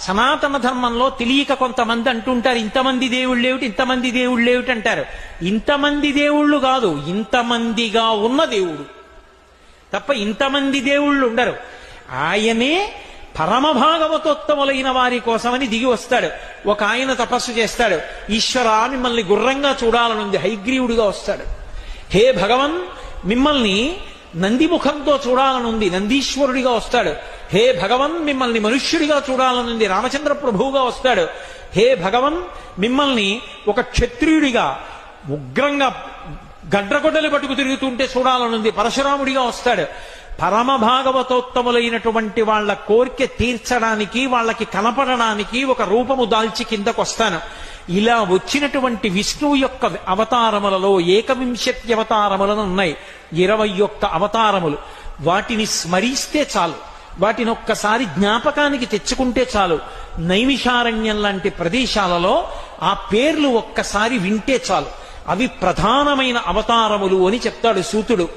సనాతన ధర్మంలో తెలియక కొంతమంది అంటుంటారు, ఇంతమంది దేవుళ్ళేమిటి, ఇంతమంది దేవుళ్ళేమిటి అంటారు. ఇంతమంది దేవుళ్ళు కాదు, ఇంతమందిగా ఉన్న దేవుడు తప్ప ఇంతమంది దేవుళ్ళు ఉండరు. ఆయనే పరమభాగవతోత్తములైన వారి కోసమని దిగి వస్తాడు. ఒక ఆయన తపస్సు చేస్తాడు, ఈశ్వరా మిమ్మల్ని గుర్రంగా చూడాలనుంది, హైగ్రీవుడిగా వస్తాడు. హే భగవన్ మిమ్మల్ని నందిముఖంతో చూడాలనుంది, నందీశ్వరుడిగా వస్తాడు. హే భగవన్ మిమ్మల్ని మనుష్యుడిగా చూడాలనుంది, రామచంద్ర ప్రభువుగా వస్తాడు. హే భగవన్ మిమ్మల్ని ఒక క్షత్రియుడిగా ఉగ్రంగా గడ్రగొడ్డలు పట్టుకు తిరుగుతుంటే చూడాలనుంది, పరశురాముడిగా వస్తాడు. పరమ భాగవతోత్తములైనటువంటి వాళ్ళ కోరిక తీర్చడానికి, వాళ్ళకి కనపడడానికి ఒక రూపము దాల్చి కిందకొస్తాను. ఇలా వచ్చినటువంటి విష్ణువు యొక్క అవతారములలో 21 అవతారములను ఉన్నాయి, 21 అవతారములు. వాటిని స్మరిస్తే చాలు, వాటిని ఒక్కసారి జ్ఞాపకానికి తెచ్చుకుంటే చాలు. నైమిషారణ్యం లాంటి ప్రదేశాలలో ఆ పేర్లు ఒక్కసారి వింటే చాలు. అవి ప్రధానమైన అవతారములు అని చెప్తాడు సూతుడు.